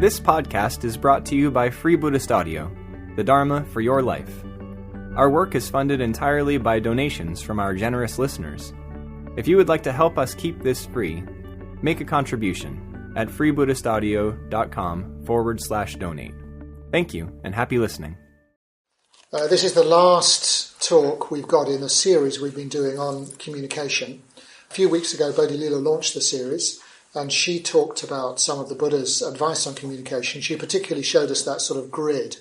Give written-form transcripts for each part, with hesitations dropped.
This podcast is brought to you by Free Buddhist Audio, the Dharma for your life. Our work is funded entirely by donations from our generous listeners. If you would like to help us keep this free, make a contribution at freebuddhistaudio.com/donate. Thank you, and happy listening. This is the last talk we've got in a series we've been doing on communication. A few weeks ago, Bodhilila launched the series, and she talked about some of the Buddha's advice on communication. She particularly showed us that sort of grid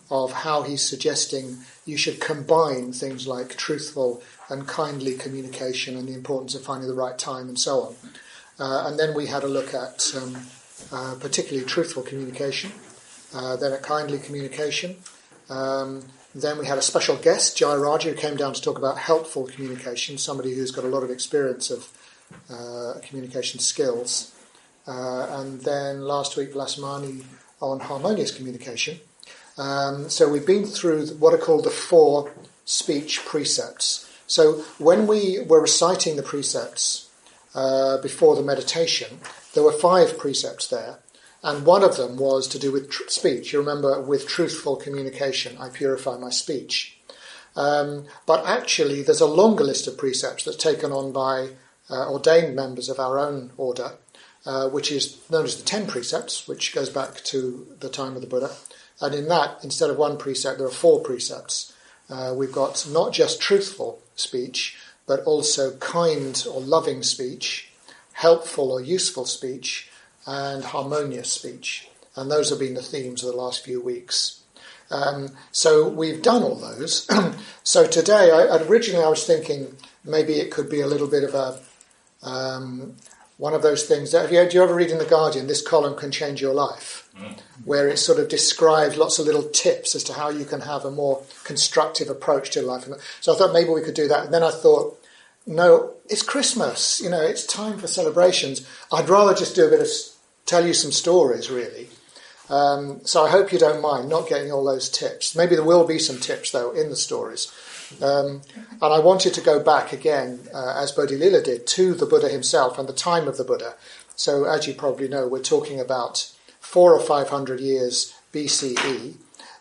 of how he's suggesting you should combine things like truthful and kindly communication and the importance of finding the right time and so on. And then we had a look at particularly truthful communication, then at kindly communication. Then we had a special guest, Jai Raja, who came down to talk about helpful communication, somebody who's got a lot of experience of communication skills. And then last week, Vlasmani on harmonious communication. So we've been through what are called the 4 speech precepts. So when we were reciting the precepts before the meditation, there were 5 precepts there. And one of them was to do with speech. You remember, with truthful communication, I purify my speech. But actually, there's a longer list of precepts that's taken on by ordained members of our own order, which is known as the 10 precepts, which goes back to the time of the Buddha. And in that, instead of 1 precept, there are 4 precepts. We've got not just truthful speech, but also kind or loving speech, helpful or useful speech, and harmonious speech. And those have been the themes of the last few weeks. So we've done all those. So today, originally I was thinking maybe it could be a little bit of a one of those things. Do you ever read in The Guardian, "This column can change your life"? Where it sort of describes lots of little tips as to how you can have a more constructive approach to life. So I thought maybe we could do that. And then I thought, no, it's Christmas. It's time for celebrations. I'd rather just do a bit of tell you some stories, really. So I hope you don't mind not getting all those tips. Maybe there will be some tips, though, in the stories. And I wanted to go back again, as Bodhilila did, to the Buddha himself and the time of the Buddha. So as you probably know, we're talking about 400 or 500 years BCE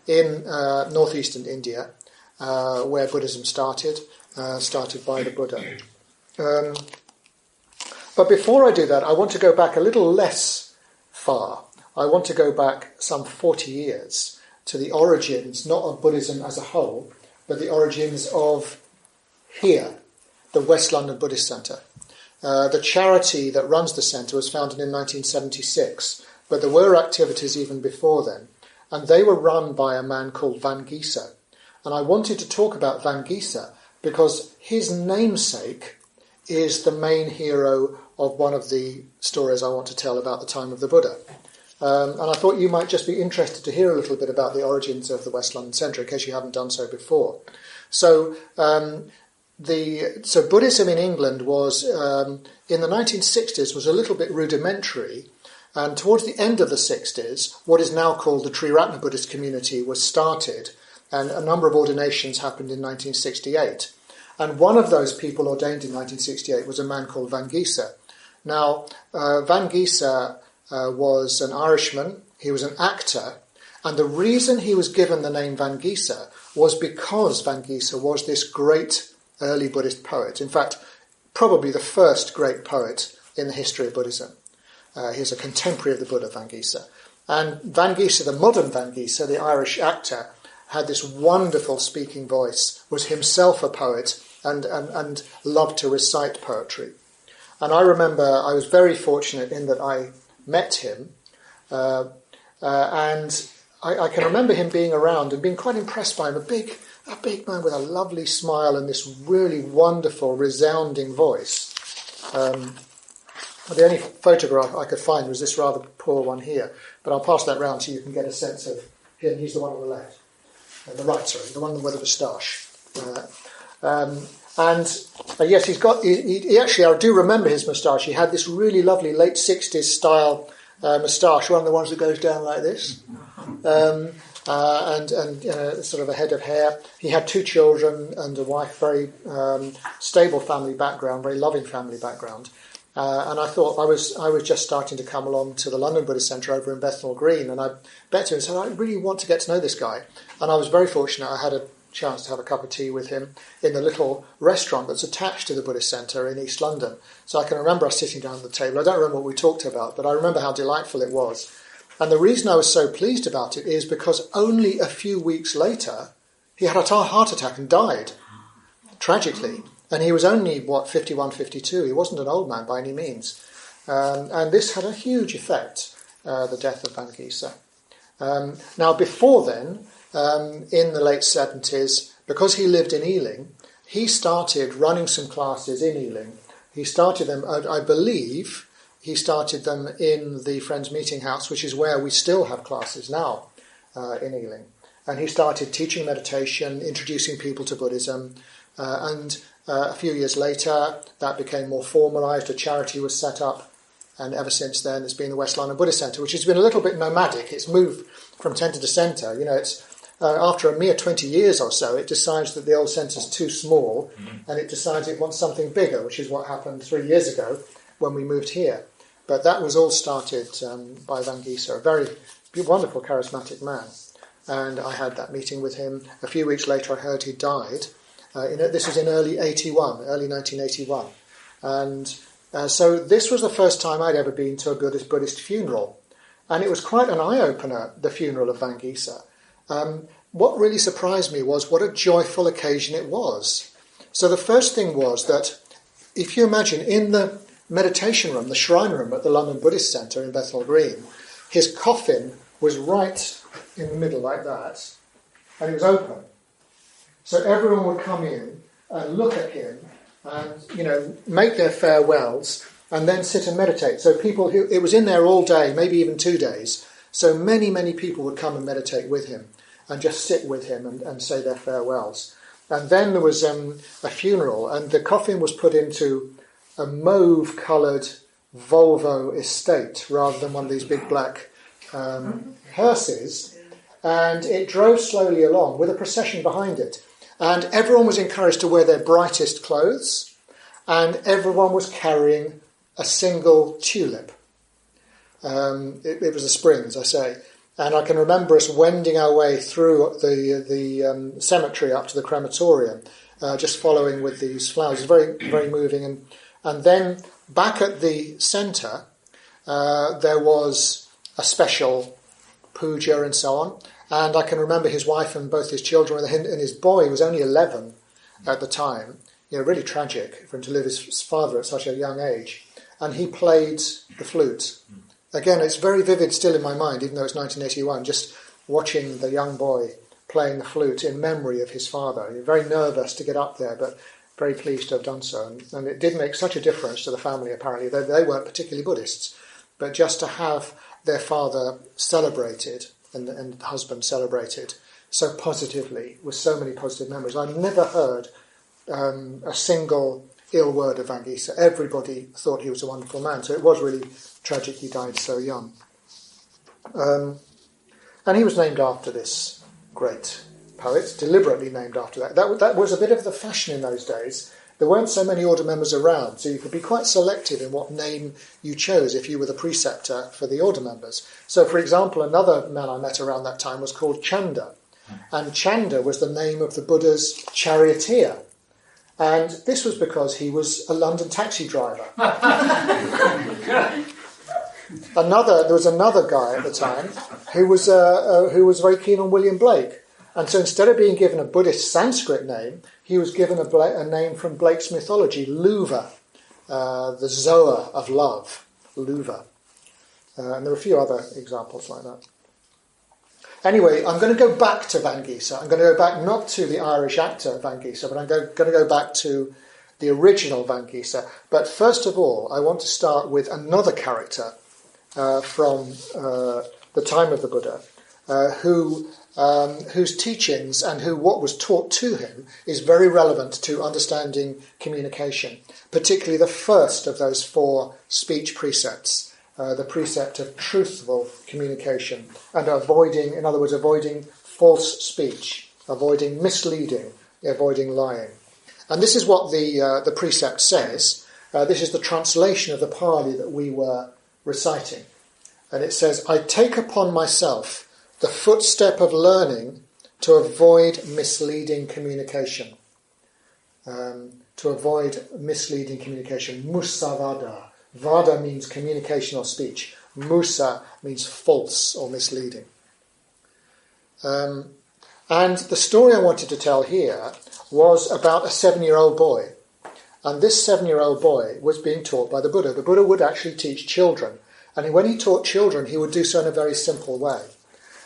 in northeastern India, where Buddhism started by the Buddha. But before I do that, I want to go back a little less far. I want to go back some 40 years to the origins, not of Buddhism as a whole, but the origins of here, the West London Buddhist Centre. The charity that runs the centre was founded in 1976, but there were activities even before then, and they were run by a man called Vangisa. And I wanted to talk about Vangisa because his namesake is the main hero of one of the stories I want to tell about the time of the Buddha. And I thought you might just be interested to hear a little bit about the origins of the West London Centre, in case you haven't done so before. So Buddhism in England was, in the 1960s, was a little bit rudimentary. And towards the end of the 60s, what is now called the Ratnaprabha Buddhist community was started, and a number of ordinations happened in 1968. And one of those people ordained in 1968 was a man called Vangisa. Now, Vangisa was an Irishman, he was an actor, and the reason he was given the name Vangisa was because Vangisa was this great early Buddhist poet. In fact, probably the first great poet in the history of Buddhism. He's a contemporary of the Buddha, Vangisa. And Vangisa, the modern Vangisa, the Irish actor, had this wonderful speaking voice, was himself a poet, and loved to recite poetry. And I remember I was very fortunate in that I met him, and I can remember him being around and being quite impressed by him, a big man with a lovely smile and this really wonderful, resounding voice. The only photograph I could find was this rather poor one here, but I'll pass that round so you can get a sense of him. He's the one on the left. The right, sorry, the one with the moustache. Yes, he actually, I do remember his moustache. He had this really lovely late 60s style moustache, one of the ones that goes down like this, and sort of a head of hair. He had 2 children and a wife, very stable family background, very loving family background. And I thought I was just starting to come along to the London Buddhist Centre over in Bethnal Green, and I met him and said, I really want to get to know this guy. And I was very fortunate. I had a chance to have a cup of tea with him in the little restaurant that's attached to the Buddhist Centre in East London. So I can remember us sitting down at the table. I don't remember what we talked about, but I remember how delightful it was. And the reason I was so pleased about it is because only a few weeks later, he had a heart attack and died, tragically. And he was only, 51, 52. He wasn't an old man by any means. And this had a huge effect, the death of Vangisa. Now, before then, in the late 70s, because he lived in Ealing, he started running some classes in Ealing. He started them, I believe, he started them in the Friends Meeting House, which is where we still have classes now in Ealing. And he started teaching meditation, introducing people to Buddhism, and a few years later, that became more formalised. A charity was set up, and ever since then, it's been the West London Buddhist Centre, which has been a little bit nomadic. It's moved from centre to centre. You know, it's after a mere 20 years or so, it decides that the old centre's too small, and it decides it wants something bigger, which is what happened 3 years ago when we moved here. But that was all started by Vangisa, a very wonderful, charismatic man. And I had that meeting with him. A few weeks later, I heard he died. This was in early 1981. And so this was the first time I'd ever been to a Buddhist funeral. And it was quite an eye-opener, the funeral of Vangisa. What really surprised me was what a joyful occasion it was. So the first thing was that, if you imagine, in the meditation room, the shrine room at the London Buddhist Centre in Bethnal Green, his coffin was right in the middle like that, and it was open. So everyone would come in and look at him and, make their farewells and then sit and meditate. So it was in there all day, maybe even 2 days. So many, many people would come and meditate with him and just sit with him and say their farewells. And then there was a funeral, and the coffin was put into a mauve-coloured Volvo estate rather than one of these big black hearses. And it drove slowly along with a procession behind it. And everyone was encouraged to wear their brightest clothes, and everyone was carrying a single tulip. It was a spring, as I say. And I can remember us wending our way through the cemetery up to the crematorium, just following with these flowers. It was very, very moving. And then back at the centre, there was a special puja and so on. And I can remember his wife and both his children and his boy, who was only 11 at the time. Really tragic for him to lose his father at such a young age. And he played the flute. Again, it's very vivid still in my mind, even though it's 1981, just watching the young boy playing the flute in memory of his father. You're very nervous to get up there, but very pleased to have done so. And it did make such a difference to the family, apparently. They weren't particularly Buddhists, but just to have their father celebrated and the husband celebrated so positively, with so many positive memories. I've never heard a single ill word of Vangisa. Everybody thought he was a wonderful man, so it was really tragic he died so young. And he was named after this great poet, deliberately named after that. That was a bit of the fashion in those days. There weren't so many order members around, so you could be quite selective in what name you chose if you were the preceptor for the order members. So, for example, another man I met around that time was called Chanda. And Chanda was the name of the Buddha's charioteer. And this was because he was a London taxi driver. There was another guy at the time who was very keen on William Blake. And so instead of being given a Buddhist Sanskrit name, he was given a name from Blake's mythology, Luva, the Zoa of love, Luva. And there are a few other examples like that. Anyway, I'm going to go back to Vangisa. I'm going to go back not to the Irish actor Vangisa, but I'm going to go back to the original Vangisa. But first of all, I want to start with another character from the time of the Buddha, whose teachings and what was taught to him is very relevant to understanding communication, particularly the first of those 4 speech precepts. The precept of truthful communication and avoiding false speech, avoiding misleading, avoiding lying. And this is what the precept says. This is the translation of the Pali that we were reciting. And it says, I take upon myself the footstep of learning to avoid misleading communication. To avoid misleading communication. Musavada. Vada means communication or speech. Musa means false or misleading. And the story I wanted to tell here was about a 7-year-old boy. And this 7-year-old boy was being taught by the Buddha. The Buddha would actually teach children. And when he taught children, he would do so in a very simple way.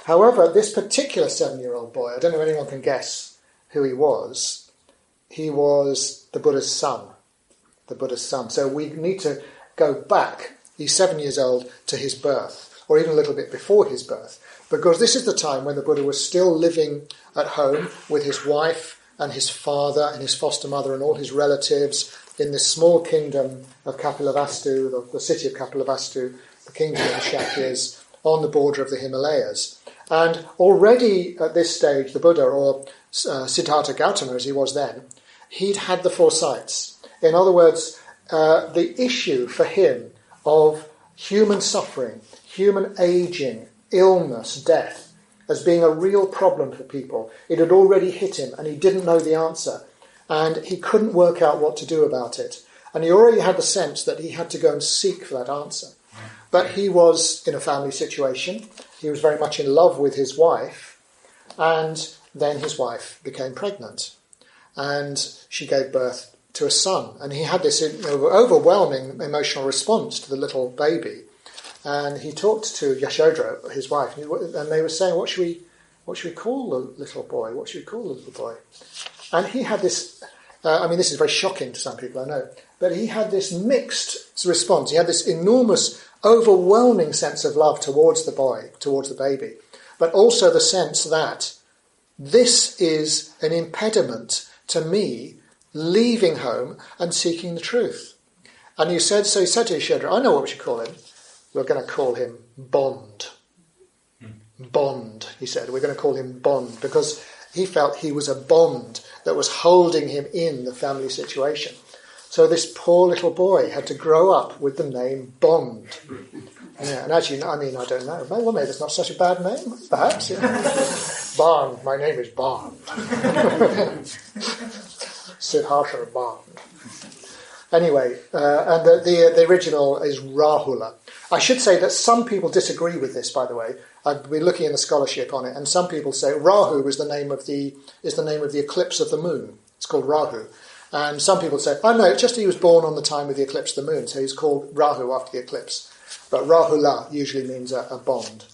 However, this particular 7-year-old boy, I don't know if anyone can guess who he was. He was the Buddha's son. The Buddha's son. So we need to go back, he's 7 years old, to his birth, or even a little bit before his birth. Because this is the time when the Buddha was still living at home with his wife and his father and his foster mother and all his relatives in this small kingdom of Kapilavastu, the city of Kapilavastu, the kingdom of the Shakyas, on the border of the Himalayas. And already at this stage, the Buddha, or Siddhartha Gautama as he was then, he'd had the four sights. In other words, the issue for him of human suffering, human aging, illness, death, as being a real problem for people, it had already hit him and he didn't know the answer. And he couldn't work out what to do about it. And he already had the sense that he had to go and seek for that answer. But he was in a family situation. He was very much in love with his wife. And then his wife became pregnant. And she gave birth to a son. And he had this overwhelming emotional response to the little baby. And he talked to Yashoda, his wife, and they were saying, what should we call the little boy? What should we call the little boy? And he had this, this is very shocking to some people, I know, but he had this mixed response. He had this enormous, overwhelming sense of love towards the boy, towards the baby, but also the sense that this is an impediment to me leaving home and seeking the truth. And he said to Yashoda, I know what we should call him. We're going to call him Bond. Bond, he said. We're going to call him Bond because he felt he was a bond that was holding him in the family situation. So this poor little boy had to grow up with the name Bond. Yeah, and actually, I don't know. Well, maybe it's not such a bad name, perhaps. Yeah. Bond, my name is Bond. Siddhartha Bond. Anyway, and the original is Rahula. I should say that some people disagree with this, by the way. I've been looking in the scholarship on it, and some people say Rahu is the name of the eclipse of the moon. It's called Rahu. And some people say, oh no, it's just he was born on the time of the eclipse of the moon, so he's called Rahu after the eclipse. But Rahula usually means a bond.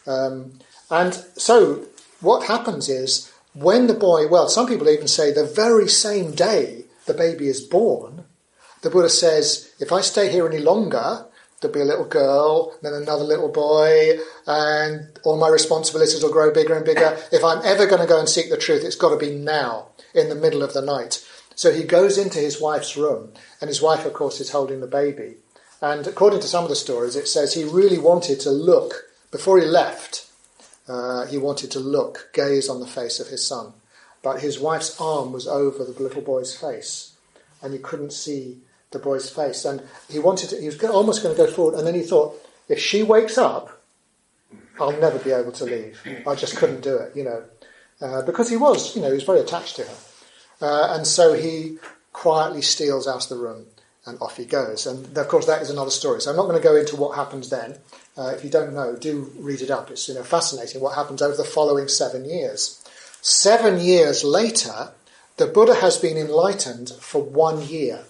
And so what happens is, when the boy, well, some people even say the very same day the baby is born, the Buddha says, if I stay here any longer, there'll be a little girl, then another little boy, and all my responsibilities will grow bigger and bigger. If I'm ever going to go and seek the truth, it's got to be now, in the middle of the night. So he goes into his wife's room, and his wife, of course, is holding the baby. And according to some of the stories, it says he really wanted to look, before he left, he wanted to look, gaze on the face of his son. But his wife's arm was over the little boy's face, and he couldn't see the boy's face, and he was almost going to go forward, and then he thought, if she wakes up, I'll never be able to leave. I just couldn't do it, because he was very attached to her. And so he quietly steals out of the room, and off he goes. And of course that is another story, so I'm not going to go into what happens then. If you don't know, do read it up. It's fascinating what happens over the following 7 years. 7 years later, the Buddha has been enlightened for 1 year.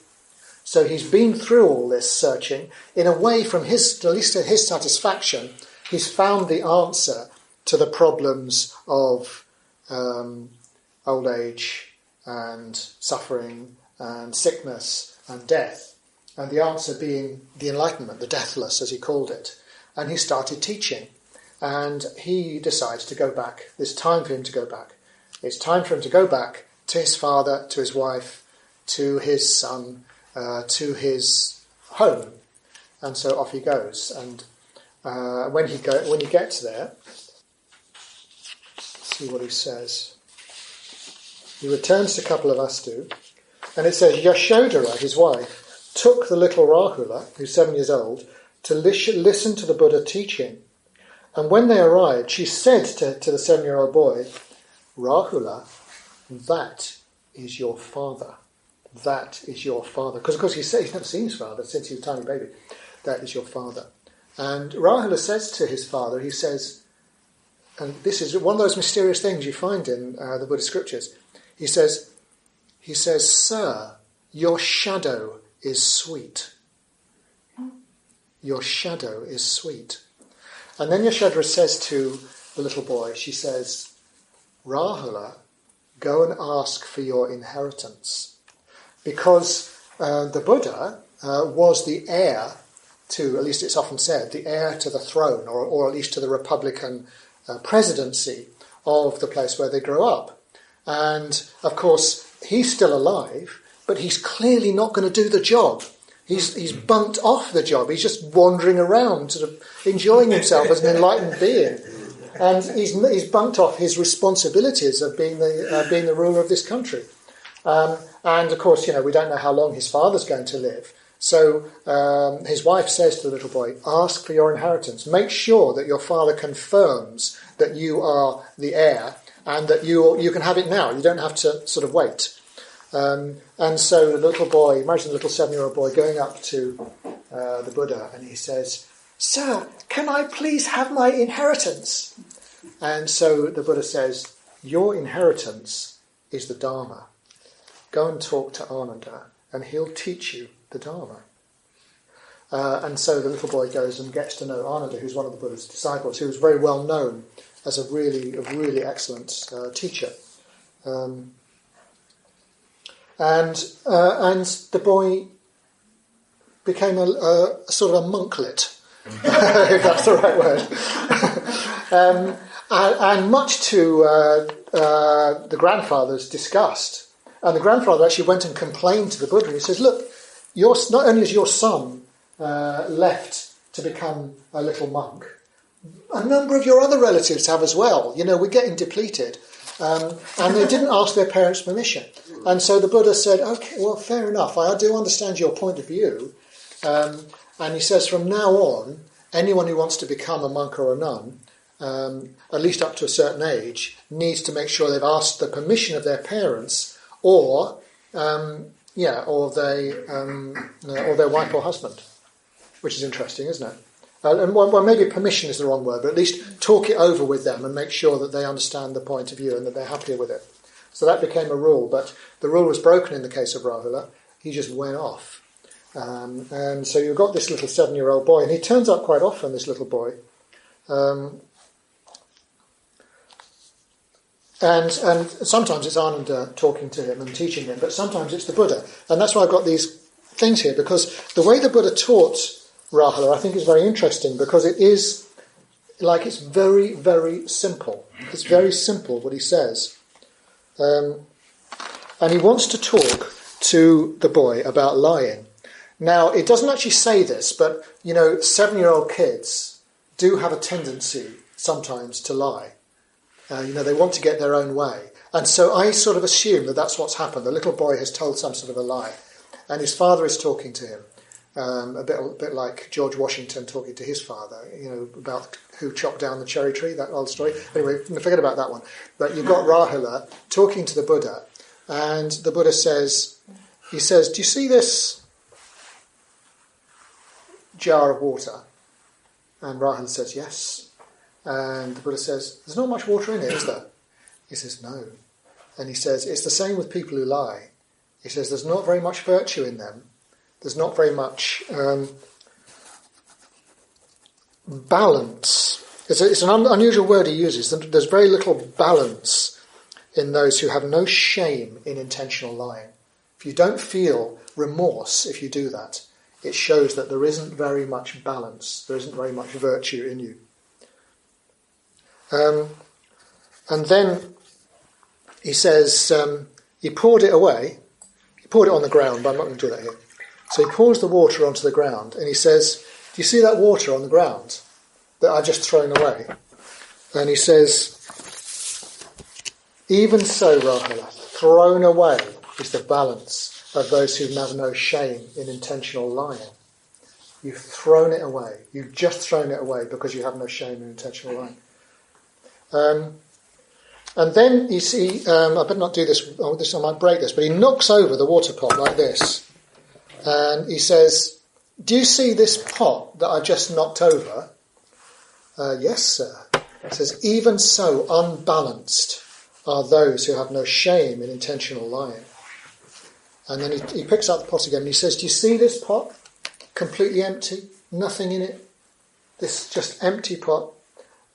So he's been through all this searching. In a way, at least to his satisfaction, he's found the answer to the problems of old age and suffering and sickness and death. And the answer being the enlightenment, the deathless, as he called it. And he started teaching. And he decides to go back. It's time for him to go back. It's time for him to go back to his father, to his wife, to his son, to his home, and so off he goes. And when he gets there, let's see what he says. He returns to Kapilavastu, and it says Yashodhara, his wife, took the little Rahula, who's 7 years old, to listen to the Buddha teaching. And when they arrived, she said to the 7-year-old boy, Rahula, that is your father. That is your father. Because, of course, he's never seen his father since he was a tiny baby. That is your father. And Rahula says to his father, he says, and this is one of those mysterious things you find in the Buddhist scriptures. He says, Sir, your shadow is sweet. Your shadow is sweet. And then Yashodhara says to the little boy, she says, Rahula, go and ask for your inheritance. Because the Buddha was the heir to, at least it's often said, the heir to the throne, or at least to the Republican presidency of the place where they grew up. And, of course, he's still alive, but he's clearly not going to do the job. He's bumped off the job. He's just wandering around, sort of enjoying himself as an enlightened being. And he's bumped off his responsibilities of being the ruler of this country. And, of course, we don't know how long his father's going to live. So his wife says to the little boy, ask for your inheritance. Make sure that your father confirms that you are the heir and that you can have it now. You don't have to sort of wait. And so the little boy, imagine the little 7-year-old boy going up to the Buddha and he says, Sir, can I please have my inheritance? And so the Buddha says, your inheritance is the Dharma. Go and talk to Ananda and he'll teach you the Dharma. And so the little boy goes and gets to know Ananda, who's one of the Buddha's disciples, who was very well known as a really excellent teacher. And the boy became a sort of a monklet, if that's the right word. And much to the grandfather's disgust. And the grandfather actually went and complained to the Buddha. He says, look, not only is your son left to become a little monk, a number of your other relatives have as well. We're getting depleted. And they didn't ask their parents' permission. And so the Buddha said, okay, well, fair enough. I do understand your point of view. And he says, from now on, anyone who wants to become a monk or a nun, at least up to a certain age, needs to make sure they've asked the permission of their parents or their wife or husband, which is interesting, isn't it? Well, maybe permission is the wrong word, but at least talk it over with them and make sure that they understand the point of view and that they're happy with it. So that became a rule, but the rule was broken in the case of Rahula. He just went off. And so you've got this little 7-year-old boy, and he turns up quite often, this little boy. And sometimes it's Ananda talking to him and teaching him, but sometimes it's the Buddha. And that's why I've got these things here, because the way the Buddha taught Rahula, I think, is very interesting, because it's very, very simple. It's very simple what he says. And he wants to talk to the boy about lying. Now, it doesn't actually say this, but, 7-year-old kids do have a tendency sometimes to lie. They want to get their own way. And so I sort of assume that that's what's happened. The little boy has told some sort of a lie. And his father is talking to him. A bit like George Washington talking to his father, about who chopped down the cherry tree, that old story. Anyway, forget about that one. But you've got Rahula talking to the Buddha. And the Buddha says, do you see this jar of water? And Rahula says, yes. And the Buddha says, there's not much water in it, is there? He says, no. And he says, it's the same with people who lie. He says, there's not very much virtue in them. There's not very much balance. It's an unusual word he uses. There's very little balance in those who have no shame in intentional lying. If you don't feel remorse if you do that, it shows that there isn't very much balance. There isn't very much virtue in you. And then he says, he poured it away. He poured it on the ground, but I'm not going to do that here. So he pours the water onto the ground, and he says, do you see that water on the ground that I've just thrown away? And he says, even so, Rahula, thrown away is the balance of those who have no shame in intentional lying. You've thrown it away. You've just thrown it away because you have no shame in intentional lying. And then you see, I better not do this, I might break this, but he knocks over the water pot like this. And he says, "Do you see this pot that I just knocked over?" "Yes, sir." He says, "Even so unbalanced are those who have no shame in intentional lying." And then he picks up the pot again and he says, "Do you see this pot? Completely empty, nothing in it. This just empty pot."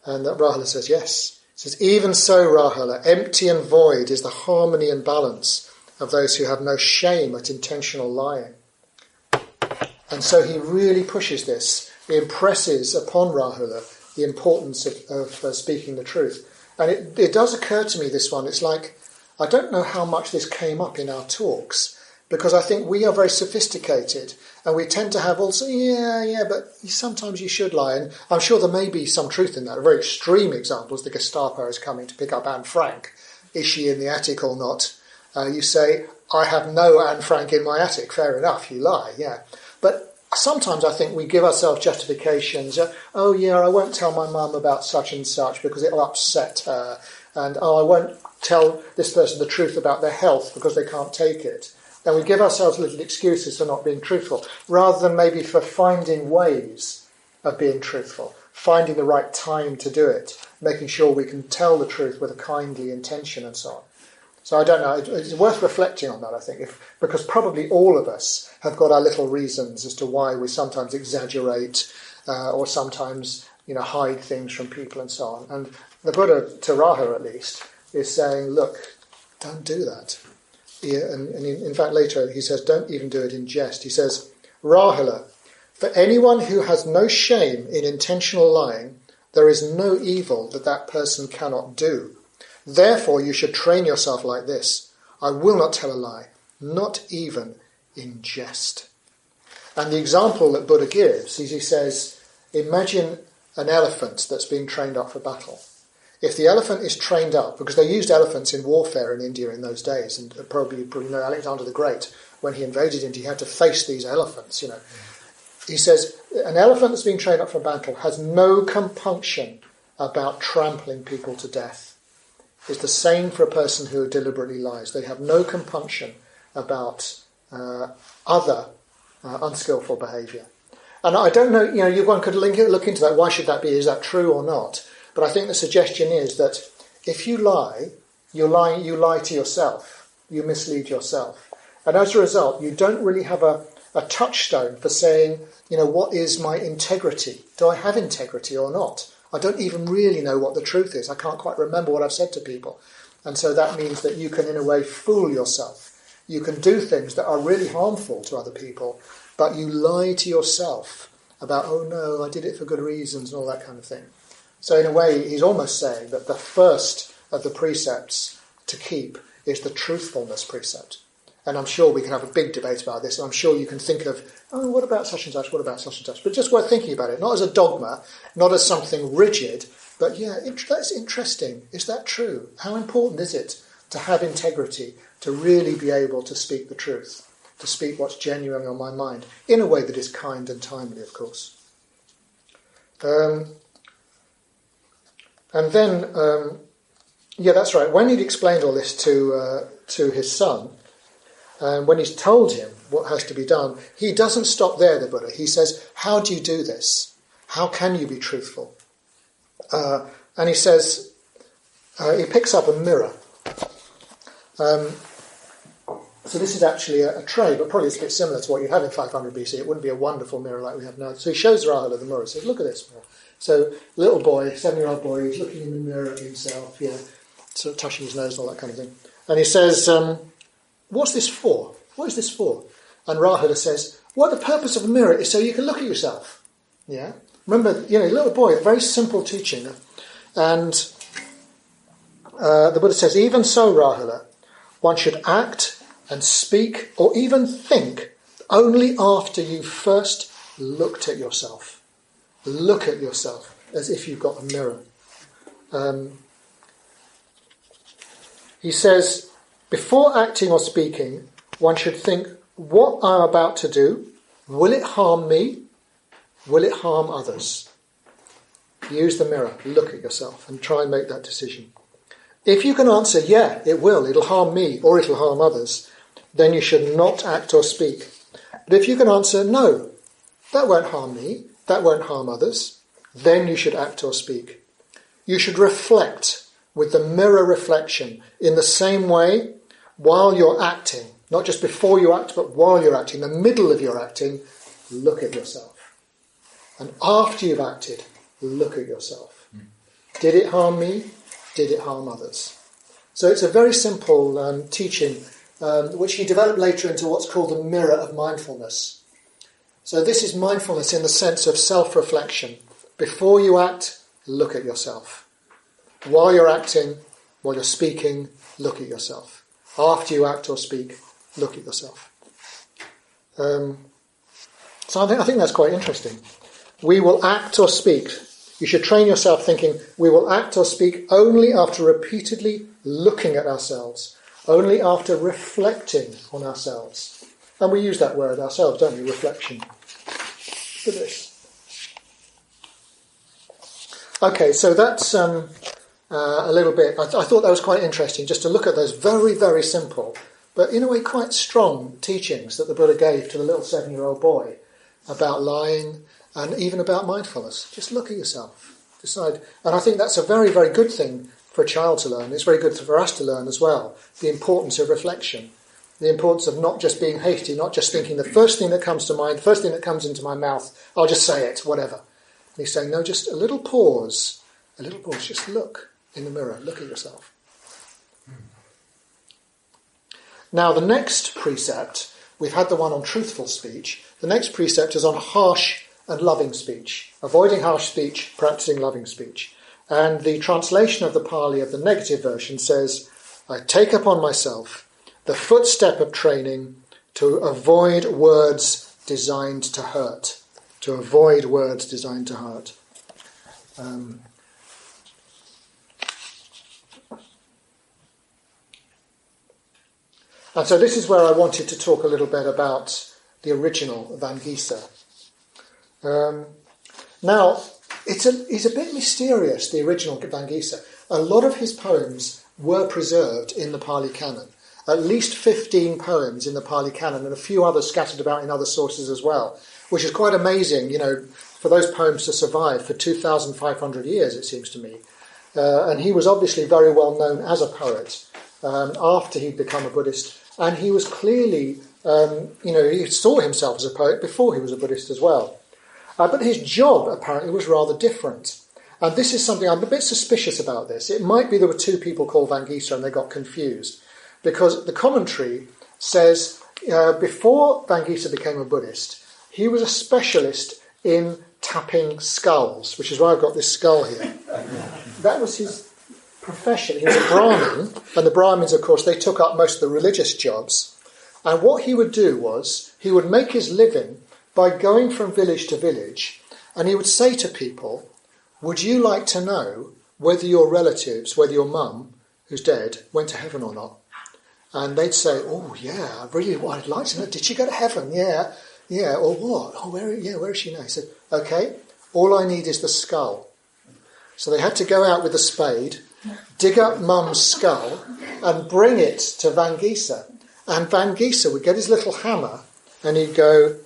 And Rahula says, "Yes." He says, "Even so, Rahula, empty and void is the harmony and balance of those who have no shame at intentional lying." And so he really pushes this. He impresses upon Rahula the importance of speaking the truth. And it does occur to me, this one, it's like, I don't know how much this came up in our talks, because I think we are very sophisticated and we tend to have also, but sometimes you should lie. And I'm sure there may be some truth in that. A very extreme example is the Gestapo is coming to pick up Anne Frank. Is she in the attic or not? You say, "I have no Anne Frank in my attic." Fair enough, you lie, yeah. But sometimes I think we give ourselves justifications. "Oh yeah, I won't tell my mum about such and such because it'll upset her. And I won't tell this person the truth about their health because they can't take it." And we give ourselves little excuses for not being truthful, rather than maybe for finding ways of being truthful, finding the right time to do it, making sure we can tell the truth with a kindly intention and so on. So I don't know, it's worth reflecting on that, I think, because probably all of us have got our little reasons as to why we sometimes exaggerate or sometimes hide things from people and so on. And the Buddha, to Raha at least, is saying, look, don't do that. And in fact later he says, don't even do it in jest. He says, "Rahula, for anyone who has no shame in intentional lying, there is no evil that person cannot do. Therefore you should train yourself like this. I will not tell a lie, not even in jest." And the example that Buddha gives is, he says, imagine an elephant that's being trained up for battle. If the elephant is trained up, because they used elephants in warfare in India in those days, and probably know Alexander the Great, when he invaded India, he had to face these elephants, He says, an elephant that's being trained up for battle has no compunction about trampling people to death. It's the same for a person who deliberately lies. They have no compunction about other unskillful behaviour. And I don't know, one could look into that. Why should that be? Is that true or not? But I think the suggestion is that if you lie, you lie to yourself. You mislead yourself. And as a result, you don't really have a touchstone for saying, what is my integrity? Do I have integrity or not? I don't even really know what the truth is. I can't quite remember what I've said to people. And so that means that you can, in a way, fool yourself. You can do things that are really harmful to other people, but you lie to yourself about, oh no, I did it for good reasons and all that kind of thing. So in a way, he's almost saying that the first of the precepts to keep is the truthfulness precept. And I'm sure we can have a big debate about this, and I'm sure you can think of, what about such and such, what about such and such? But just worth thinking about it, not as a dogma, not as something rigid, but that's interesting. Is that true? How important is it to have integrity, to really be able to speak the truth, to speak what's genuinely on my mind, in a way that is kind and timely, of course. And then, that's right, when he'd explained all this to his son, and when he's told him what has to be done, he doesn't stop there, the Buddha. He says, how do you do this? How can you be truthful? And he says, he picks up a mirror. So this is actually a tray, but probably it's a bit similar to what you had in 500 BC. It wouldn't be a wonderful mirror like we have now. So he shows Rahula the mirror. He says, look at this mirror. So little boy, 7-year-old boy, he's looking in the mirror at himself, sort of touching his nose and all that kind of thing. And he says, what's this for? What is this for? And Rahula says, the purpose of a mirror is so you can look at yourself. Yeah? Remember, little boy, a very simple teaching. And the Buddha says, even so, Rahula, one should act and speak or even think only after you've first looked at yourself. Look at yourself as if you've got a mirror. He says, before acting or speaking, one should think, what I'm about to do, will it harm me? Will it harm others? Use the mirror, look at yourself and try and make that decision. If you can answer, yeah, it will, it'll harm me or it'll harm others, then you should not act or speak. But if you can answer, no, that won't harm me, that won't harm others, then you should act or speak. You should reflect with the mirror reflection in the same way while you're acting, not just before you act, but while you're acting, in the middle of your acting, look at yourself. And after you've acted, look at yourself. Did it harm me? Did it harm others? So it's a very simple teaching, which he developed later into what's called the mirror of mindfulness. So this is mindfulness in the sense of self-reflection. Before you act, look at yourself. While you're acting, while you're speaking, look at yourself. After you act or speak, look at yourself. So I think that's quite interesting. We will act or speak. You should train yourself thinking, we will act or speak only after repeatedly looking at ourselves, only after reflecting on ourselves. And we use that word ourselves, don't we? Reflection. Look at this. Okay, so that's a little bit. I thought that was quite interesting, just to look at those very, very simple, but in a way quite strong teachings that the Buddha gave to the little 7-year-old boy about lying and even about mindfulness. Just look at yourself. Decide. And I think that's a very, very good thing for a child to learn. It's very good for us to learn as well. The importance of reflection. The importance of not just being hasty, not just thinking the first thing that comes to mind, the first thing that comes into my mouth, I'll just say it, whatever. And he's saying, no, just a little pause, just look in the mirror, look at yourself. Now the next precept, we've had the one on truthful speech, the next precept is on harsh and loving speech, avoiding harsh speech, practicing loving speech. And the translation of the Pali of the negative version says, I take upon myself the footstep of training to avoid words designed to hurt. To avoid words designed to hurt. And so this is where I wanted to talk a little bit about the original Vangisa. Now, it's a bit mysterious, the original Vangisa. A lot of his poems were preserved in the Pali Canon. At least 15 poems in the Pali Canon and a few others scattered about in other sources as well, which is quite amazing, for those poems to survive for 2,500 years, it seems to me. And he was obviously very well known as a poet after he'd become a Buddhist, and he was clearly, he saw himself as a poet before he was a Buddhist as well. But his job apparently was rather different. And this is something I'm a bit suspicious about this. It might be there were two people called Vangisa and they got confused. Because the commentary says before Vangisa became a Buddhist, he was a specialist in tapping skulls, which is why I've got this skull here. That was his profession. He was a Brahmin, and the Brahmins, of course, they took up most of the religious jobs. And what he would do was, he would make his living by going from village to village, and he would say to people, would you like to know whether your relatives, whether your mum, who's dead, went to heaven or not? And they'd say, oh, yeah, I'd like to know. Did she go to heaven? Yeah, or what? Oh, where is she now? He said, okay, all I need is the skull. So they had to go out with a spade, dig up Mum's skull, and bring it to Vangisa. And Vangisa would get his little hammer, and he'd go...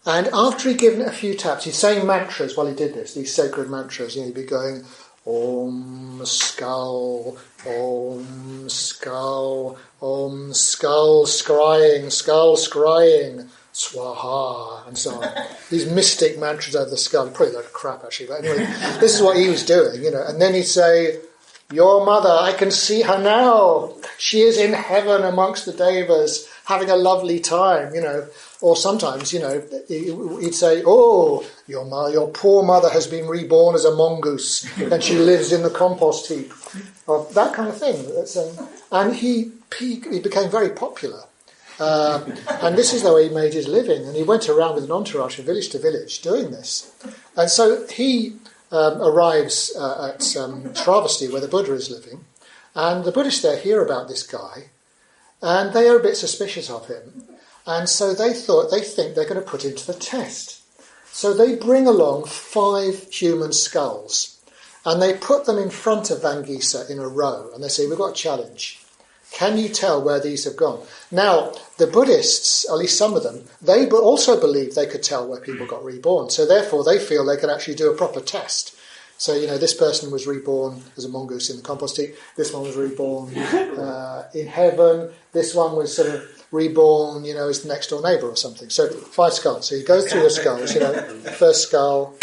And after he'd given it a few taps, he'd say mantras while he did this, these sacred mantras. He'd be going, Om skull, Om skull, Om skull scrying, Swaha, and so on. These mystic mantras over the skull. Probably a load of crap, actually. But anyway, this is what he was doing, And then he'd say, your mother, I can see her now. She is in heaven amongst the devas, having a lovely time, Or sometimes, he'd say, oh, your poor mother has been reborn as a mongoose and she lives in the compost heap. Or that kind of thing. And he became very popular. And this is the way he made his living. And he went around with an entourage from village to village doing this. And so he arrives at Shravasti, where the Buddha is living, and the Buddhists there hear about this guy, and they are a bit suspicious of him, and so they think they're going to put him to the test. So they bring along 5 human skulls, and they put them in front of Vangisa in a row, and they say, we've got a challenge. Can you tell where these have gone? Now, the Buddhists, at least some of them, they also believe they could tell where people got reborn. So therefore, they feel they can actually do a proper test. So, this person was reborn as a mongoose in the compost heap. This one was reborn in heaven. This one was sort of reborn, as the next door neighbour or something. So 5 skulls. So he goes through the skulls, first skull,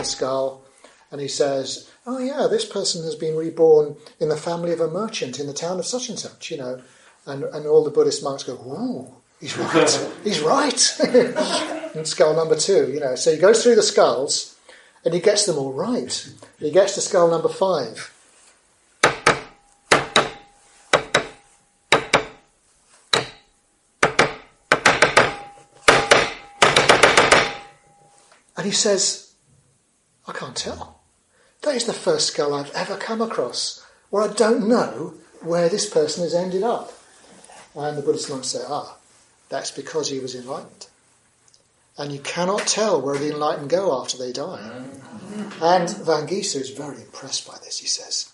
skull, and he says, oh yeah, this person has been reborn in the family of a merchant in the town of such and such, and all the Buddhist monks go, ooh, he's right, he's right. And skull number 2, so he goes through the skulls and he gets them all right. He gets to skull number 5. And he says, I can't tell. That is the first skull I've ever come across where I don't know where this person has ended up. And the Buddhist monks say, that's because he was enlightened. And you cannot tell where the enlightened go after they die. And Vangisa is very impressed by this. He says,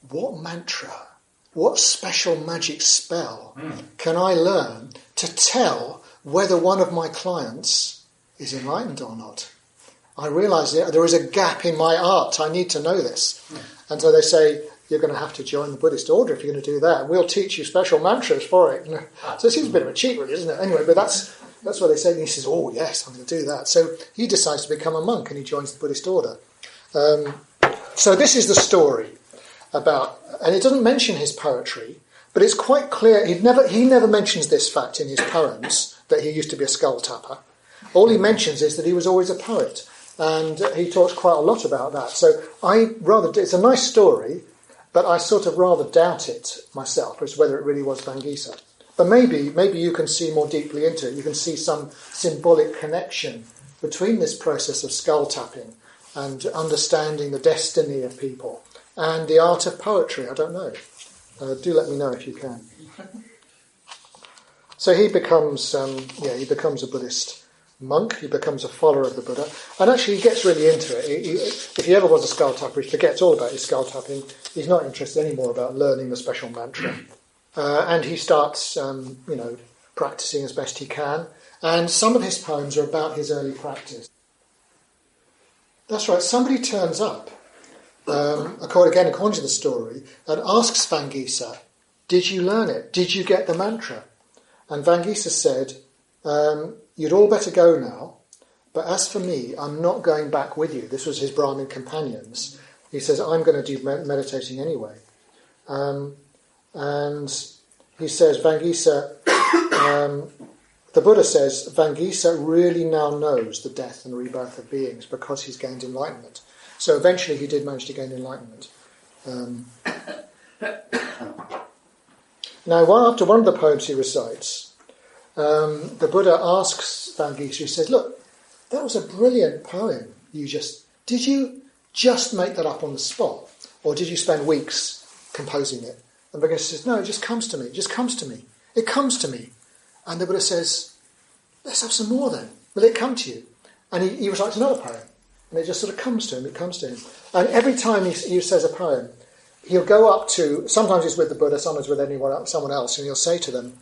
what mantra, what special magic spell can I learn to tell whether one of my clients is enlightened or not? I realise there is a gap in my art. I need to know this. And so they say, you're going to have to join the Buddhist order if you're going to do that. We'll teach you special mantras for it. So it seems a bit of a cheat, really, isn't it? Anyway, but that's what they say. And he says, oh, yes, I'm going to do that. So he decides to become a monk and he joins the Buddhist order. So this is the story about, and it doesn't mention his poetry, but it's quite clear. He never mentions this fact in his poems, that he used to be a skull tapper. All he mentions is that he was always a poet. And he talks quite a lot about that. So it's a nice story, but I sort of rather doubt it myself as whether it really was Vangisa. But maybe you can see more deeply into it. You can see some symbolic connection between this process of skull tapping and understanding the destiny of people and the art of poetry. I don't know. Do let me know if you can. So he becomes a Buddhist monk. He becomes a follower of the Buddha, and actually he gets really into it. If he ever was a skull tapper, he forgets all about his skull tapping. He's not interested anymore about learning the special mantra, and he starts, practicing as best he can. And some of his poems are about his early practice. That's right. Somebody turns up, according to the story, and asks Vangisa, "Did you learn it? Did you get the mantra?" And Vangisa said, you'd all better go now, but as for me, I'm not going back with you. This was his Brahmin companions. He says, I'm going to do meditating anyway. And he says, Vangisa, the Buddha says, Vangisa really now knows the death and rebirth of beings because he's gained enlightenment. So eventually he did manage to gain enlightenment. Now, after one of the poems he recites, the Buddha asks Vangisa, he says, look, that was a brilliant poem. Did you just make that up on the spot? Or did you spend weeks composing it? And Vangisa says, no, it just comes to me. It just comes to me. It comes to me. And the Buddha says, let's have some more then. Will it come to you? And he recites another poem. And it just sort of comes to him. It comes to him. And every time he says a poem, he'll go up to, sometimes it's with the Buddha, sometimes with someone else, and he'll say to them,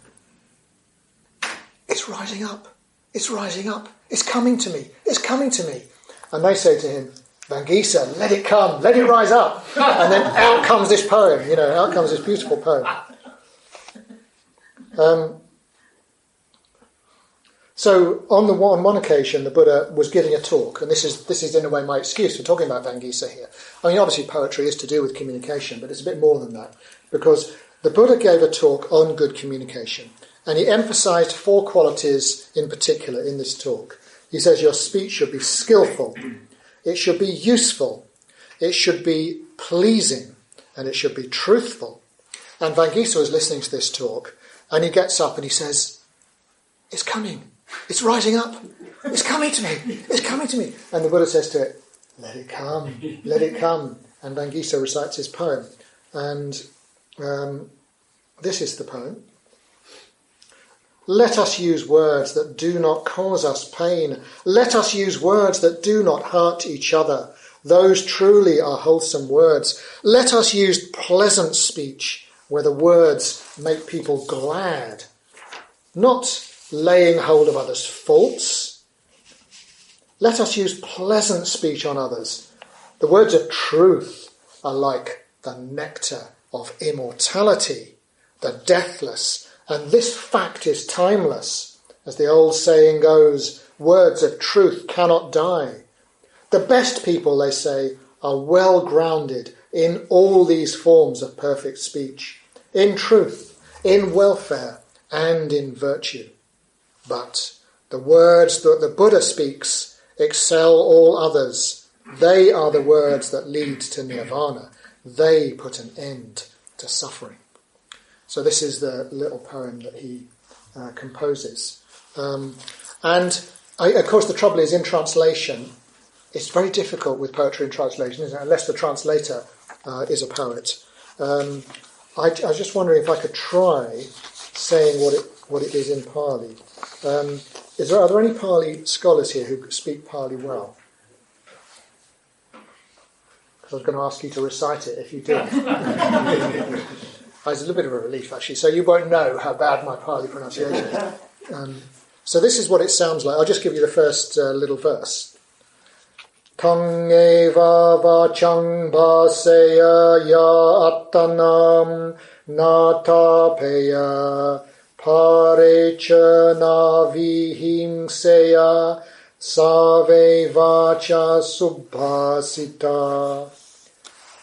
it's rising up, it's rising up, it's coming to me, it's coming to me. And they say to him, Vangisa, let it come, let it rise up. And then out comes this poem, out comes this beautiful poem. So on one occasion, the Buddha was giving a talk, and this is in a way my excuse for talking about Vangisa here. I mean, obviously poetry is to do with communication, but it's a bit more than that, because the Buddha gave a talk on good communication. And he emphasised 4 qualities in particular in this talk. He says your speech should be skillful, it should be useful, it should be pleasing, and it should be truthful. And Vangisa was listening to this talk, and he gets up and he says, it's coming, It's rising up. It's coming to me. It's coming to me. And the Buddha says to it, let it come. Let it come. And Vangisa recites his poem. And this is the poem. Let us use words that do not cause us pain. Let us use words that do not hurt each other. Those truly are wholesome words. Let us use pleasant speech where the words make people glad, not laying hold of others' faults. Let us use pleasant speech on others. The words of truth are like the nectar of immortality, the deathless, and this fact is timeless. As the old saying goes, words of truth cannot die. The best people, they say, are well grounded in all these forms of perfect speech, in truth, in welfare, and in virtue. But the words that the Buddha speaks excel all others. They are the words that lead to nirvana. They put an end to suffering. So this is the little poem that he composes. Of course, the trouble is, in translation, it's very difficult with poetry in translation, isn't it? Unless the translator is a poet. I was just wondering if I could try saying what it is in Pali. Are there any Pali scholars here who speak Pali well? Because I was going to ask you to recite it if you did. It's a little bit of a relief, actually. So you won't know how bad my Pali pronunciation is. So this is what it sounds like. I'll just give you the first little verse. Tang eva vachang bhaseya ya attanam natapeya parechana vihimseya save vacha subhasita.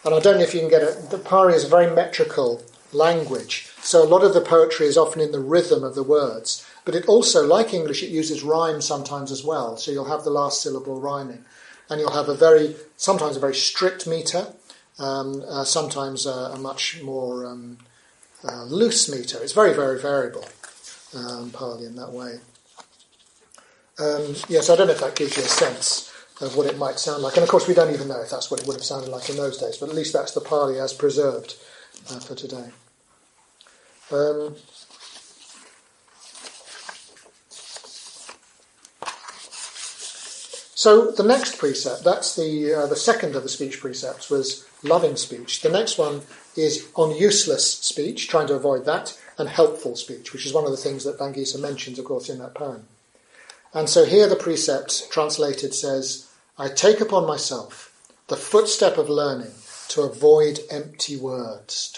And I don't know if you can get it. The Pali is a very metrical language, so a lot of the poetry is often in the rhythm of the words, but it also, like English, it uses rhyme sometimes as well, so you'll have the last syllable rhyming, and you'll have sometimes a very strict meter, sometimes a much more loose meter. It's very, very variable, Pali, in that way. So I don't know if that gives you a sense of what it might sound like, and of course we don't even know if that's what it would have sounded like in those days, but at least that's the Pali as preserved for today. So the next precept, that's the second of the speech precepts, was loving speech. The next one is on useless speech, trying to avoid that, and helpful speech, which is one of the things that Vangisa mentions, of course, in that poem. And so here the precept translated says, I take upon myself the footstep of learning to avoid empty words,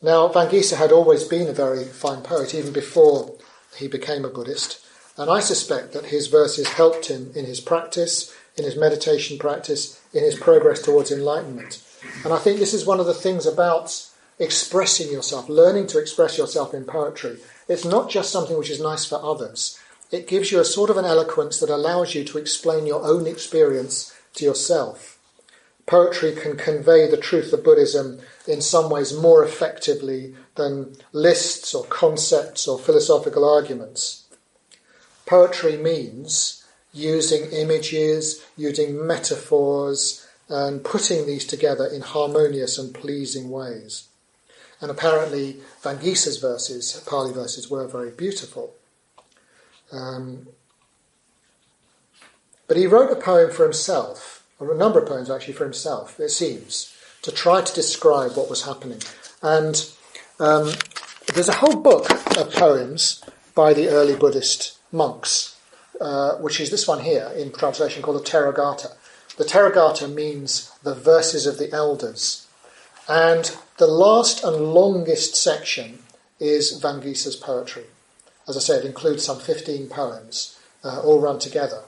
Now, Vangisa had always been a very fine poet, even before he became a Buddhist, and I suspect that his verses helped him in his practice, in his meditation practice, in his progress towards enlightenment. And I think this is one of the things about expressing yourself, learning to express yourself in poetry. It's not just something which is nice for others. It gives you a sort of an eloquence that allows you to explain your own experience to yourself. Poetry can convey the truth of Buddhism in some ways more effectively than lists or concepts or philosophical arguments. Poetry means using images, using metaphors, and putting these together in harmonious and pleasing ways. And apparently Vangisa's verses, Pali verses, were very beautiful. But he wrote a poem for himself, or a number of poems actually for himself, it seems, to try to describe what was happening. And there's a whole book of poems by the early Buddhist monks, which is this one here in translation called the Theragatha. The Theragatha means the verses of the elders. And the last and longest section is Vangisa's poetry. As I said, it includes some 15 poems, all run together.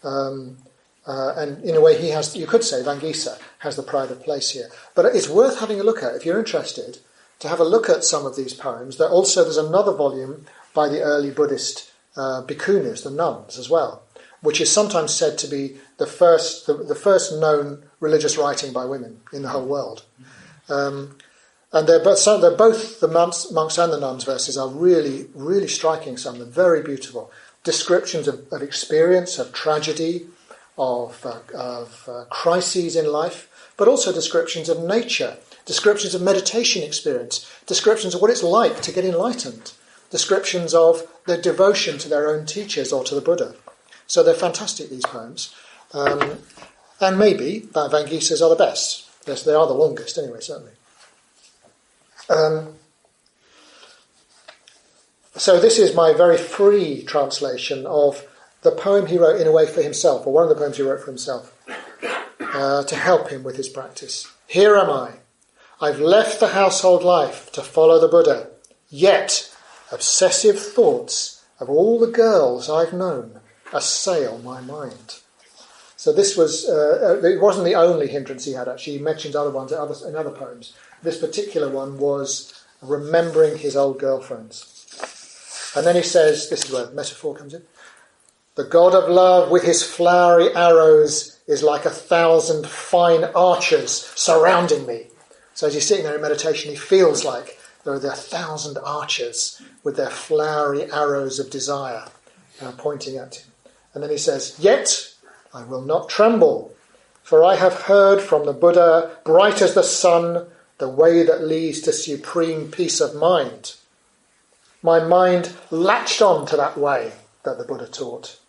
And in a way, you could say Vangisa has the pride of place here. But it's worth having a look at, if you're interested, to have a look at some of these poems. There's another volume by the early Buddhist bhikkhunis, the nuns, as well, which is sometimes said to be the first known religious writing by women in the whole world. And they're both the monks and the nuns verses are really, really striking. Some of them very beautiful descriptions of experience, of tragedy, of crises in life, but also descriptions of nature, descriptions of meditation experience, descriptions of what it's like to get enlightened, descriptions of their devotion to their own teachers or to the Buddha. So they're fantastic, these poems. And maybe Vangisa's are the best. Yes, they are the longest anyway, certainly. So this is my very free translation of the poem he wrote in a way for himself, or one of the poems he wrote for himself, to help him with his practice. Here am I. I've left the household life to follow the Buddha, yet obsessive thoughts of all the girls I've known assail my mind. So this was, it wasn't the only hindrance he had actually. He mentions other ones in other poems. This particular one was remembering his old girlfriends. And then he says, this is where the metaphor comes in, the God of love with his flowery arrows is like 1,000 fine archers surrounding me. So as he's sitting there in meditation, he feels like there are 1,000 archers with their flowery arrows of desire pointing at him. And then he says, yet I will not tremble, for I have heard from the Buddha, bright as the sun, the way that leads to supreme peace of mind. My mind latched on to that way that the Buddha taught.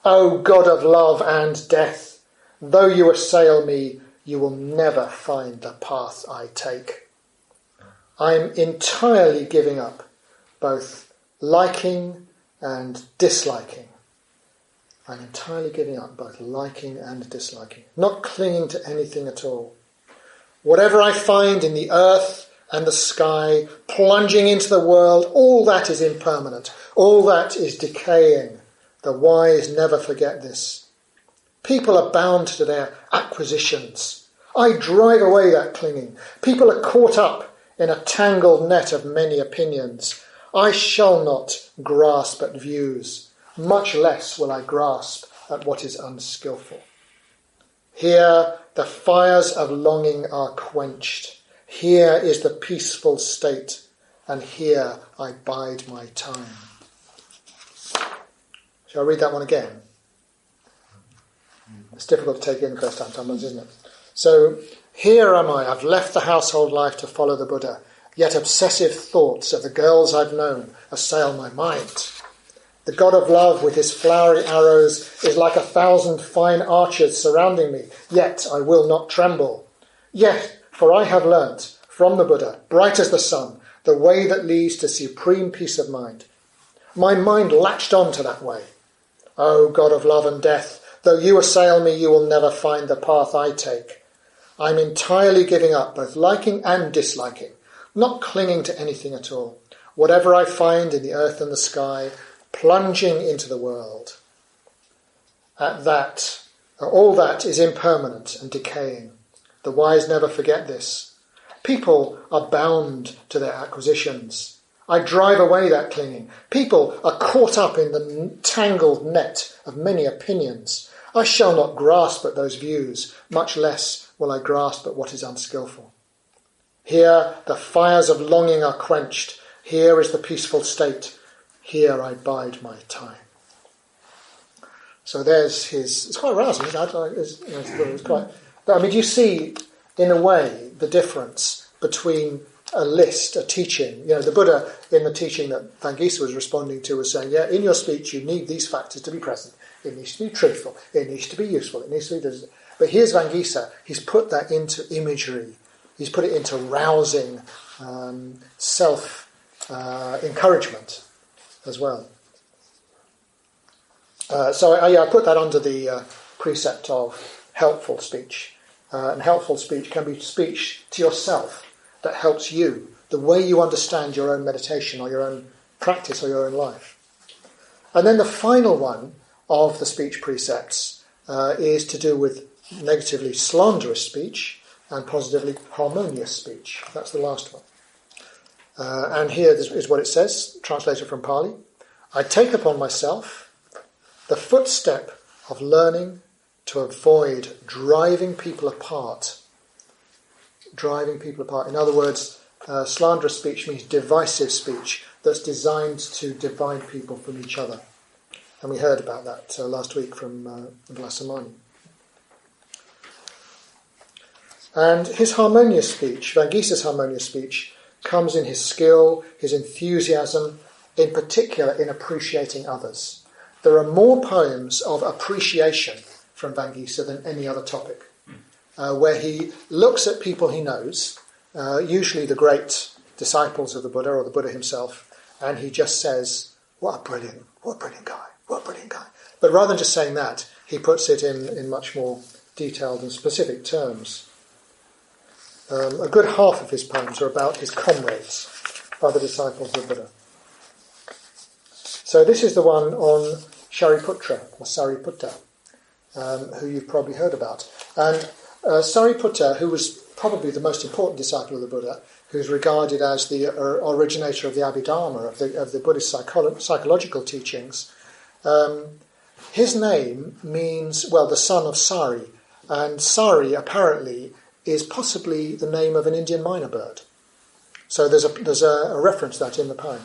O God of love and death, though you assail me, you will never find the path I take. I'm entirely giving up both liking and disliking. I'm entirely giving up both liking and disliking, not clinging to anything at all. Whatever I find in the earth and the sky, plunging into the world, all that is impermanent, all that is decaying. The wise never forget this. People are bound to their acquisitions. I drive away that clinging. People are caught up in a tangled net of many opinions. I shall not grasp at views, much less will I grasp at what is unskillful. Here the fires of longing are quenched. Here is the peaceful state, and here I bide my time. Shall I read that one again? It's difficult to take in the first time sometimes, isn't it? So, here am I, I've left the household life to follow the Buddha, yet obsessive thoughts of the girls I've known assail my mind. The God of love with his flowery arrows is like 1,000 fine archers surrounding me, yet I will not tremble. Yet, for I have learnt from the Buddha, bright as the sun, the way that leads to supreme peace of mind. My mind latched on to that way. O God of love and death, though you assail me, you will never find the path I take. I'm entirely giving up both liking and disliking, not clinging to anything at all. Whatever I find in the earth and the sky, plunging into the world. At that, all that is impermanent and decaying. The wise never forget this. People are bound to their acquisitions. I drive away that clinging. People are caught up in the tangled net of many opinions. I shall not grasp at those views, much less will I grasp at what is unskillful. Here the fires of longing are quenched. Here is the peaceful state. Here I bide my time. So there's his... It's quite rousing, isn't it? Do you see, in a way, the difference between a list, a teaching? The Buddha, in the teaching that Vangisa was responding to, was saying, in your speech you need these factors to be present. It needs to be truthful. It needs to be useful. It needs to be... But here's Vangisa. He's put that into imagery. He's put it into rousing self-encouragement as well. I put that under the precept of helpful speech. And helpful speech can be speech to yourself that helps you, the way you understand your own meditation or your own practice or your own life. And then the final one of the speech precepts is to do with negatively slanderous speech and positively harmonious speech. That's the last one. And here is what it says, translated from Pali. I take upon myself the footstep of learning to avoid driving people apart. Driving people apart. In other words, Slanderous speech means divisive speech that's designed to divide people from each other. And we heard about that last week from Vlasamani. And his harmonious speech, Vangisa's harmonious speech, comes in his skill, his enthusiasm, in particular in appreciating others. There are more poems of appreciation from Vangisa than any other topic, where he looks at people he knows, usually the great disciples of the Buddha or the Buddha himself, and he just says, what a brilliant guy, what a brilliant guy. But rather than just saying that, he puts it in much more detailed and specific terms. A good half of his poems are about his comrades, other disciples of Buddha. So this is the one on Shariputra, or Sariputta, who you've probably heard about. And Sariputta, who was probably the most important disciple of the Buddha, who's regarded as the originator of the Abhidharma, of the Buddhist psychological teachings, his name means, well, the son of Sari. And Sari, apparently, is possibly the name of an Indian myna bird. So there's a reference to that in the poem.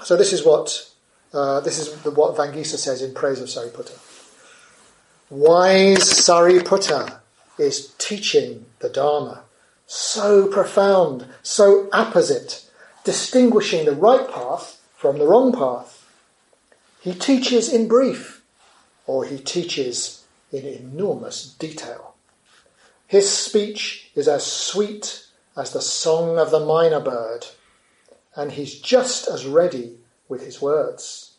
So this is what Vangisa says in praise of Sariputta. Wise Sariputta is teaching the Dharma, so profound, so apposite, distinguishing the right path from the wrong path. He teaches in brief, or he teaches in enormous detail. His speech is as sweet as the song of the myna bird, and he's just as ready with his words.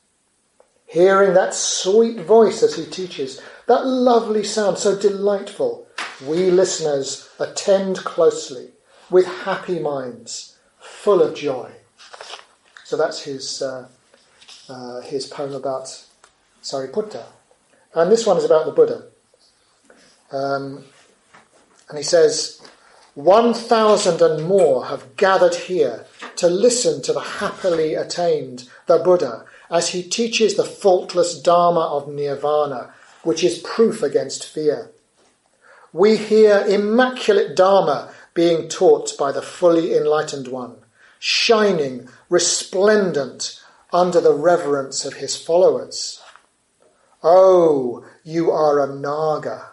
Hearing that sweet voice as he teaches, that lovely sound, so delightful, we listeners attend closely, with happy minds, full of joy. So that's his poem about Sariputta. And this one is about the Buddha. And he says, 1,000 and more have gathered here to listen to the happily attained, the Buddha, as he teaches the faultless Dharma of Nirvana, which is proof against fear. We hear immaculate Dharma being taught by the fully enlightened one, shining, resplendent under the reverence of his followers. Oh, you are a Naga,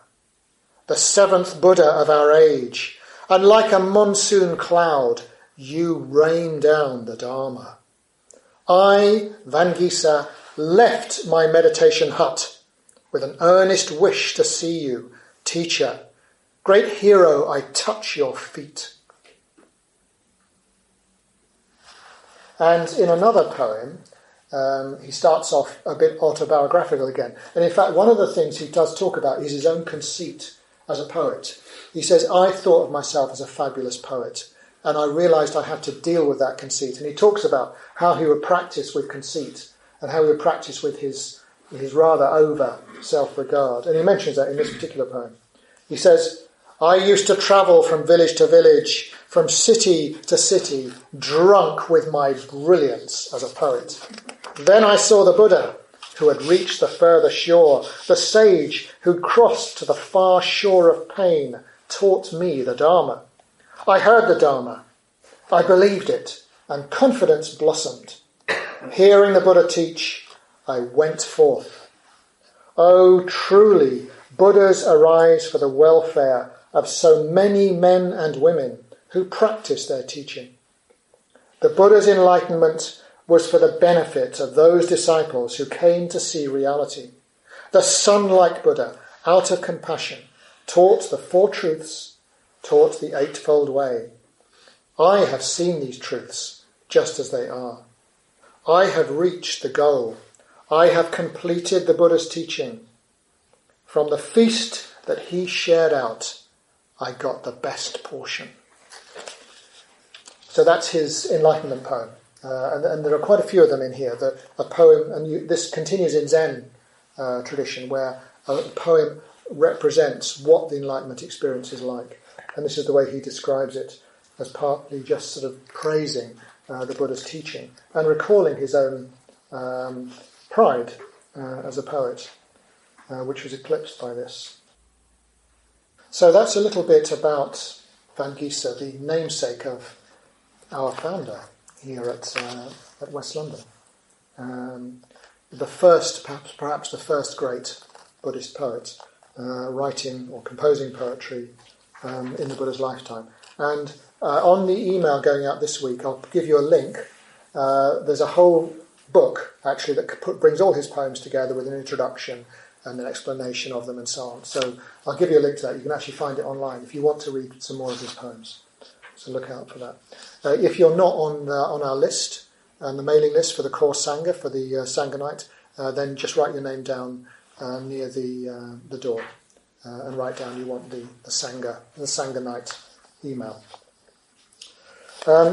the seventh Buddha of our age, and like a monsoon cloud, you rain down the Dharma. I, Vangisa, left my meditation hut with an earnest wish to see you, teacher. Great hero, I touch your feet. And in another poem, he starts off a bit autobiographical again. And in fact, one of the things he does talk about is his own conceit as a poet. He says, I thought of myself as a fabulous poet, and I realised I had to deal with that conceit. And he talks about how he would practice with conceit and how he would practice with his rather over self-regard. And he mentions that in this particular poem. He says, I used to travel from village to village, from city to city, drunk with my brilliance as a poet. Then I saw the Buddha, who had reached the further shore, the sage who crossed to the far shore of pain, taught me the Dharma. I heard the Dharma, I believed it, and confidence blossomed. Hearing the Buddha teach, I went forth. Oh, truly, Buddhas arise for the welfare of so many men and women who practice their teaching. The Buddha's enlightenment was for the benefit of those disciples who came to see reality. The sun-like Buddha, out of compassion, taught the four truths, taught the eightfold way. I have seen these truths just as they are. I have reached the goal. I have completed the Buddha's teaching. From the feast that he shared out, I got the best portion. So that's his enlightenment poem. And there are quite a few of them in here. A poem, and this continues in Zen tradition, where a poem represents what the enlightenment experience is like. And this is the way he describes it, as partly just sort of praising the Buddha's teaching and recalling his own pride as a poet, which was eclipsed by this. So that's a little bit about Vangisa, the namesake of our founder here at West London. The first, perhaps the first great Buddhist poet writing or composing poetry in the Buddha's lifetime. And on the email going out this week, I'll give you a link. There's a whole book, actually, that brings all his poems together with an introduction and an explanation of them and so on. So I'll give you a link to that. You can actually find it online if you want to read some more of his poems. So look out for that. If you're not on our list, and the mailing list for the core Sangha, for the Sangha night, then just write your name down near the door and write down you want the Sangha night email.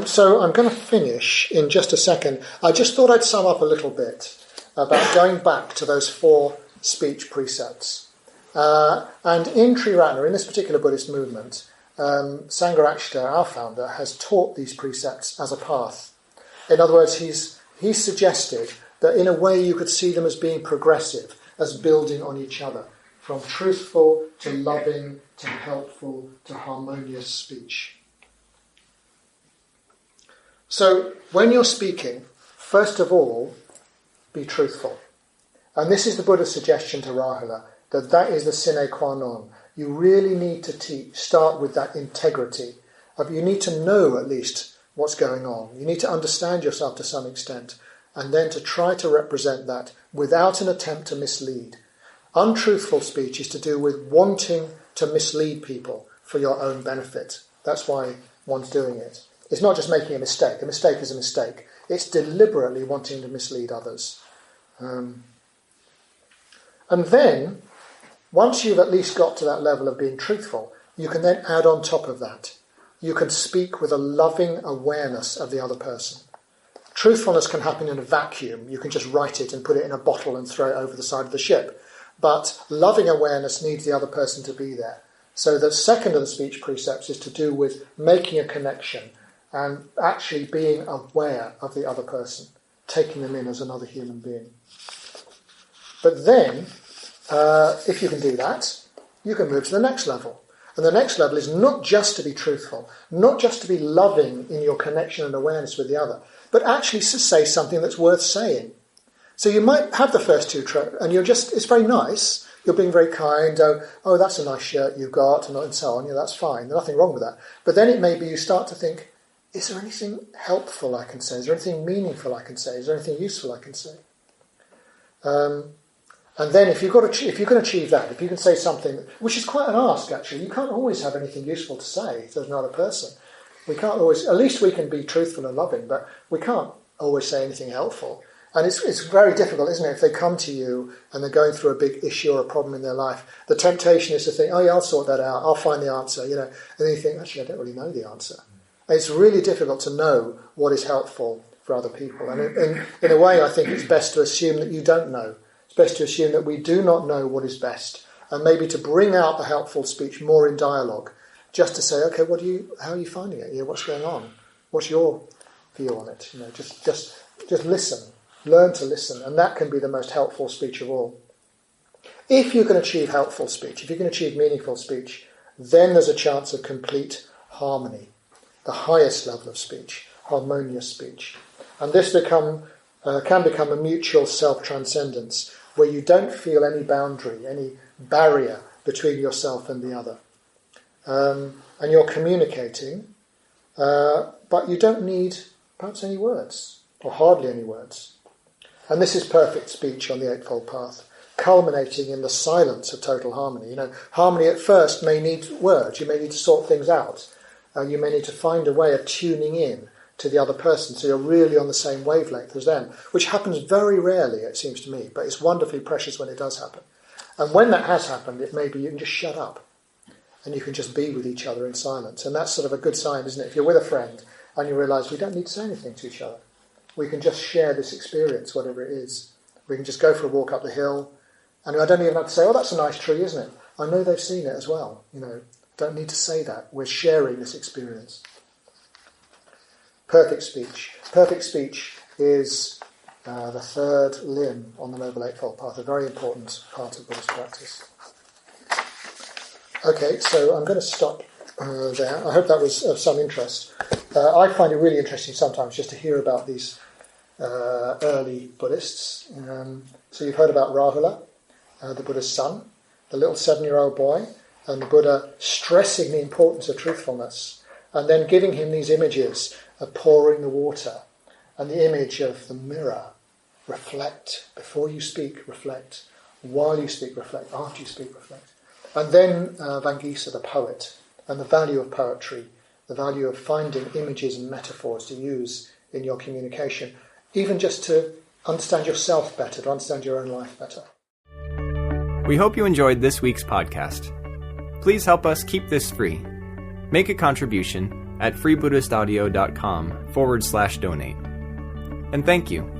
So I'm going to finish in just a second. I just thought I'd sum up a little bit about going back to those 4 speech precepts. And in Triratna, in this particular Buddhist movement, Sangharakshita, our founder, has taught these precepts as a path. In other words, he's suggested that in a way you could see them as being progressive, as building on each other, from truthful to loving to helpful to harmonious speech. So when you're speaking, first of all, be truthful. And this is the Buddha's suggestion to Rahula, that is the sine qua non. You really need to start with that integrity. You need to know at least what's going on. You need to understand yourself to some extent, and then to try to represent that without an attempt to mislead. Untruthful speech is to do with wanting to mislead people for your own benefit. That's why one's doing it. It's not just making a mistake. A mistake is a mistake. It's deliberately wanting to mislead others. And then, once you've at least got to that level of being truthful, you can then add on top of that. You can speak with a loving awareness of the other person. Truthfulness can happen in a vacuum. You can just write it and put it in a bottle and throw it over the side of the ship. But loving awareness needs the other person to be there. So the second of the speech precepts is to do with making a connection and actually being aware of the other person, taking them in as another human being. But then, if you can do that, you can move to the next level. And the next level is not just to be truthful, not just to be loving in your connection and awareness with the other, but actually to say something that's worth saying. So you might have the first 2 and it's very nice. You're being very kind. Oh, that's a nice shirt you've got, and so on. Yeah, that's fine. There's nothing wrong with that. But then it may be you start to think, is there anything helpful I can say? Is there anything meaningful I can say? Is there anything useful I can say? And then if you can achieve that, if you can say something, which is quite an ask actually, you can't always have anything useful to say if there's another person. We can't always, at least we can be truthful and loving, but we can't always say anything helpful. And it's very difficult, isn't it, if they come to you and they're going through a big issue or a problem in their life. The temptation is to think, oh yeah, I'll sort that out, I'll find the answer, and then you think, actually, I don't really know the answer. And it's really difficult to know what is helpful for other people. And in a way, I think it's best to assume that you don't know. It's best to assume that we do not know what is best, and maybe to bring out the helpful speech more in dialogue, just to say, okay, how are you finding it? What's going on? What's your view on it? Just listen. Learn to listen, and that can be the most helpful speech of all. If you can achieve helpful speech, if you can achieve meaningful speech, then there's a chance of complete harmony, the highest level of speech, harmonious speech. And this can become a mutual self-transcendence, where you don't feel any boundary, any barrier between yourself and the other. And you're communicating, but you don't need perhaps any words, or hardly any words. And this is perfect speech on the Eightfold Path, culminating in the silence of total harmony. Harmony at first may need words. You may need to sort things out. You may need to find a way of tuning in to the other person so you're really on the same wavelength as them, which happens very rarely, it seems to me, but it's wonderfully precious when it does happen. And when that has happened, it may be you can just shut up and you can just be with each other in silence. And that's sort of a good sign, isn't it? If you're with a friend and you realise we don't need to say anything to each other. We can just share this experience, whatever it is. We can just go for a walk up the hill, and I don't even have to say, oh, that's a nice tree, isn't it? I know they've seen it as well. Don't need to say that. We're sharing this experience. Perfect speech. Perfect speech is the third limb on the Noble Eightfold Path, a very important part of Buddhist practice. Okay, so I'm going to stop there. I hope that was of some interest. I find it really interesting sometimes just to hear about these early Buddhists. So you've heard about Rahula, the Buddha's son, the little 7-year-old boy, and the Buddha stressing the importance of truthfulness, and then giving him these images of pouring the water, and the image of the mirror. Reflect. Before you speak, reflect. While you speak, reflect. After you speak, reflect. And then Vangisa, the poet, and the value of poetry, the value of finding images and metaphors to use in your communication, even just to understand yourself better, to understand your own life better. We hope you enjoyed this week's podcast. Please help us keep this free. Make a contribution at freebuddhistaudio.com/donate. And thank you.